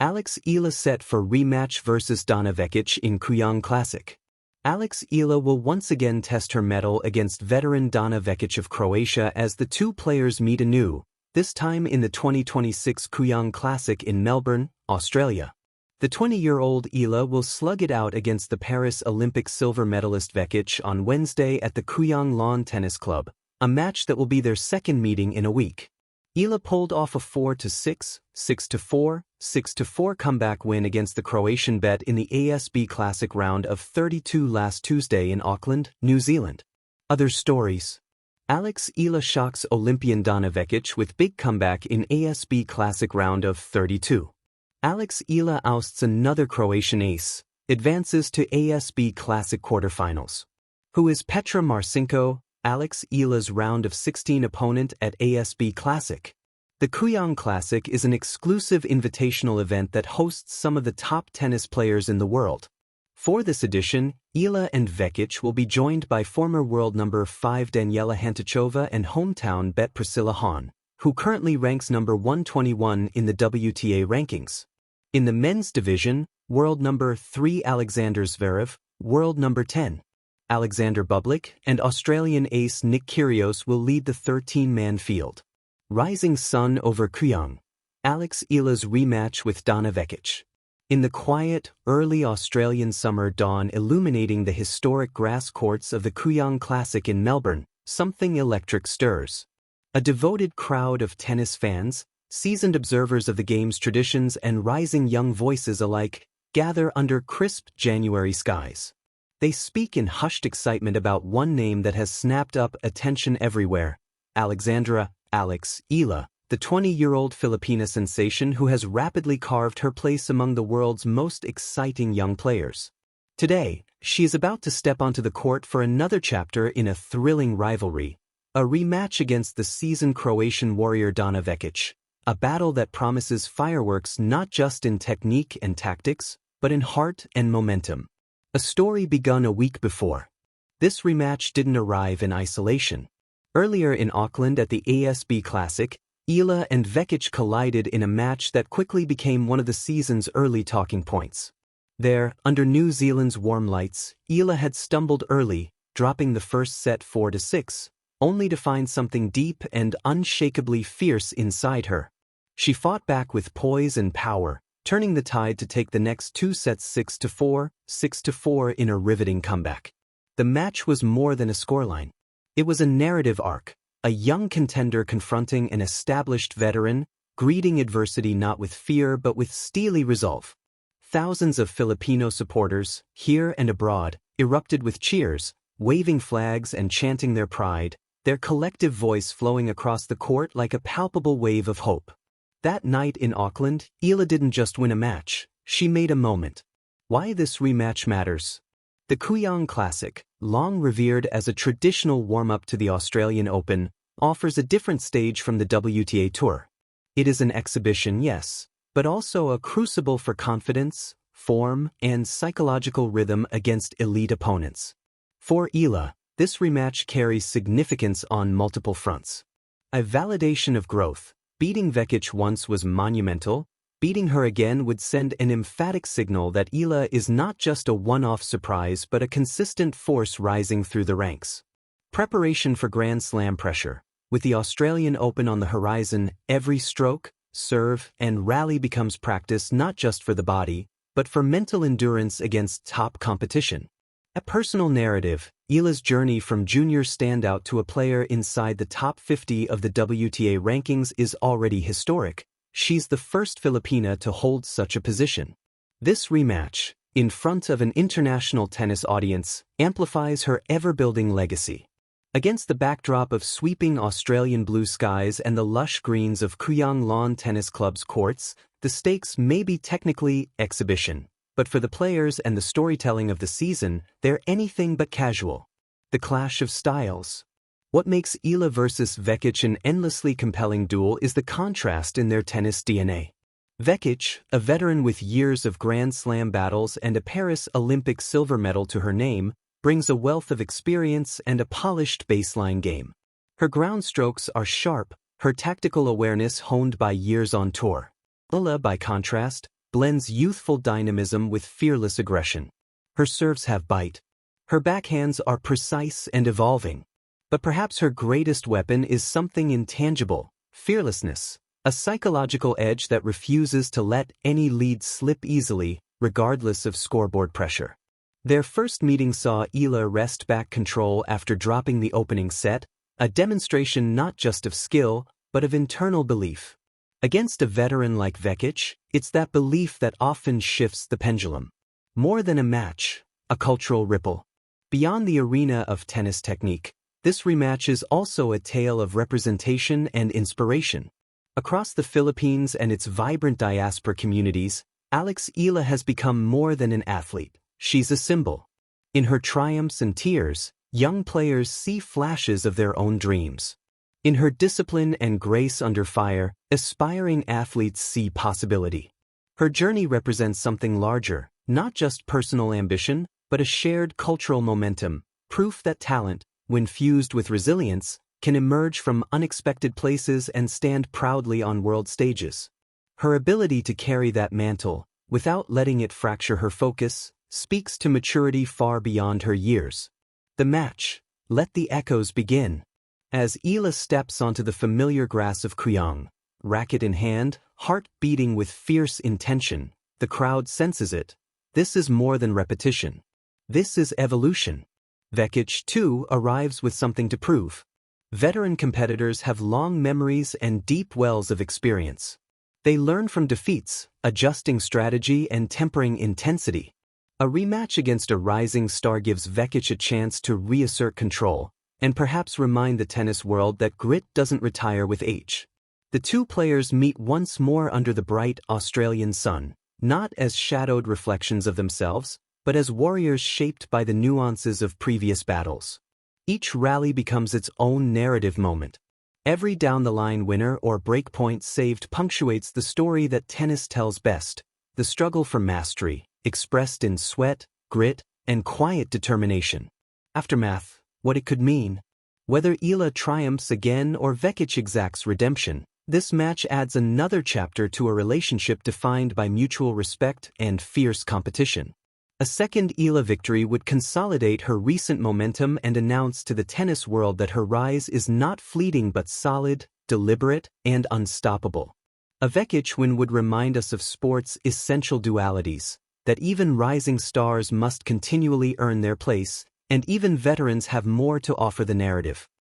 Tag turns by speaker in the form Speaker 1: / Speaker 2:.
Speaker 1: Eala set for rematch versus Donna Vekic in Kooyong Classic. Eala will once again test her mettle against veteran Donna Vekic of Croatia as the two players meet anew, this time in the 2026 Kooyong Classic in Melbourne, Australia. The 20-year-old Eala will slug it out against the Paris Olympic silver medalist Vekic on Wednesday at the Kooyong Lawn Tennis Club, a match that will be their second meeting in a week. Eala pulled off a 4-6, 6-4, 6-4 comeback win against the Croatian bet in the ASB Classic round of 32 last Tuesday in Auckland, New Zealand. Other stories. Eala shocks Olympian Donna Vekic with big comeback in ASB Classic round of 32. Eala ousts another Croatian ace, advances to ASB Classic quarterfinals. Who is Petra Marcinko, Eala's round of 16 opponent at ASB Classic? The Kooyong Classic is an exclusive invitational event that hosts some of the top tennis players in the world. For this edition, Eala and Vekic will be joined by former world number 5 Daniela Hantuchova and hometown bet Priscilla Hahn, who currently ranks number 121 in the WTA rankings. In the men's division, world number 3 Alexander Zverev, world number 10 Alexander Bublik, and Australian ace Nick Kyrgios will lead the 13-man field. Rising sun over Kooyong. Eala's rematch with Donna Vekic. In the quiet, early Australian summer dawn illuminating the historic grass courts of the Kooyong Classic in Melbourne, something electric stirs. A devoted crowd of tennis fans, seasoned observers of the game's traditions and rising young voices alike, gather under crisp January skies. They speak in hushed excitement about one name that has snapped up attention everywhere: Eala, the 20-year-old Filipina sensation who has rapidly carved her place among the world's most exciting young players. Today, she is about to step onto the court for another chapter in a thrilling rivalry, a rematch against the seasoned Croatian warrior Donna Vekic, a battle that promises fireworks not just in technique and tactics, but in heart and momentum. A story begun a week before. This rematch didn't arrive in isolation. Earlier in Auckland at the ASB Classic, Eala and Vekic collided in a match that quickly became one of the season's early talking points. There, under New Zealand's warm lights, Eala had stumbled early, dropping the first set 4-6, only to find something deep and unshakably fierce inside her. She fought back with poise and power, turning the tide to take the next two sets 6-4, 6-4 in a riveting comeback. The match was more than a scoreline. It was a narrative arc, a young contender confronting an established veteran, greeting adversity not with fear but with steely resolve. Thousands of Filipino supporters, here and abroad, erupted with cheers, waving flags and chanting their pride, their collective voice flowing across the court like a palpable wave of hope. That night in Auckland, Eala didn't just win a match, she made a moment. Why this rematch matters? The Kooyong Classic, long revered as a traditional warm-up to the Australian Open, offers a different stage from the WTA Tour. It is an exhibition, yes, but also a crucible for confidence, form, and psychological rhythm against elite opponents. For Eala, this rematch carries significance on multiple fronts. A validation of growth. Beating Vekic once was monumental. Beating her again would send an emphatic signal that Eala is not just a one-off surprise but a consistent force rising through the ranks. Preparation for Grand Slam pressure. With the Australian Open on the horizon, every stroke, serve, and rally becomes practice not just for the body, but for mental endurance against top competition. A personal narrative, Eala's journey from junior standout to a player inside the top 50 of the WTA rankings is already historic. She's the first Filipina to hold such a position. This rematch, in front of an international tennis audience, amplifies her ever-building legacy. Against the backdrop of sweeping Australian blue skies and the lush greens of Kooyong Lawn Tennis Club's courts, the stakes may be technically exhibition, but for the players and the storytelling of the season, they're anything but casual. The clash of styles. What makes Eala versus Vekic an endlessly compelling duel is the contrast in their tennis DNA. Vekic, a veteran with years of Grand Slam battles and a Paris Olympic silver medal to her name, brings a wealth of experience and a polished baseline game. Her ground strokes are sharp, her tactical awareness honed by years on tour. Eala, by contrast, blends youthful dynamism with fearless aggression. Her serves have bite. Her backhands are precise and evolving. But perhaps her greatest weapon is something intangible: fearlessness, a psychological edge that refuses to let any lead slip easily, regardless of scoreboard pressure. Their first meeting saw Eala wrest back control after dropping the opening set, a demonstration not just of skill, but of internal belief. Against a veteran like Vekic, it's that belief that often shifts the pendulum. More than a match, a cultural ripple. Beyond the arena of tennis technique, this rematch is also a tale of representation and inspiration. Across the Philippines and its vibrant diaspora communities, Eala has become more than an athlete. She's a symbol. In her triumphs and tears, young players see flashes of their own dreams. In her discipline and grace under fire, aspiring athletes see possibility. Her journey represents something larger, not just personal ambition, but a shared cultural momentum, proof that talent, when fused with resilience, can emerge from unexpected places and stand proudly on world stages. Her ability to carry that mantle, without letting it fracture her focus, speaks to maturity far beyond her years. The match. Let the echoes begin. As Eala steps onto the familiar grass of Kooyong, racket in hand, heart beating with fierce intention, the crowd senses it. This is more than repetition. This is evolution. Vekic, too, arrives with something to prove. Veteran competitors have long memories and deep wells of experience. They learn from defeats, adjusting strategy and tempering intensity. A rematch against a rising star gives Vekic a chance to reassert control, and perhaps remind the tennis world that grit doesn't retire with age. The two players meet once more under the bright Australian sun, not as shadowed reflections of themselves, but as warriors shaped by the nuances of previous battles. Each rally becomes its own narrative moment. Every down-the-line winner or breakpoint saved punctuates the story that tennis tells best, the struggle for mastery, expressed in sweat, grit, and quiet determination. Aftermath, what it could mean. Whether Eala triumphs again or Vekic exacts redemption, this match adds another chapter to a relationship defined by mutual respect and fierce competition. A second Eala victory would consolidate her recent momentum and announce to the tennis world that her rise is not fleeting but solid, deliberate, and unstoppable. A Vekic win would remind us of sport's essential dualities, that even rising stars must continually earn their place, and even veterans have more to offer the narrative.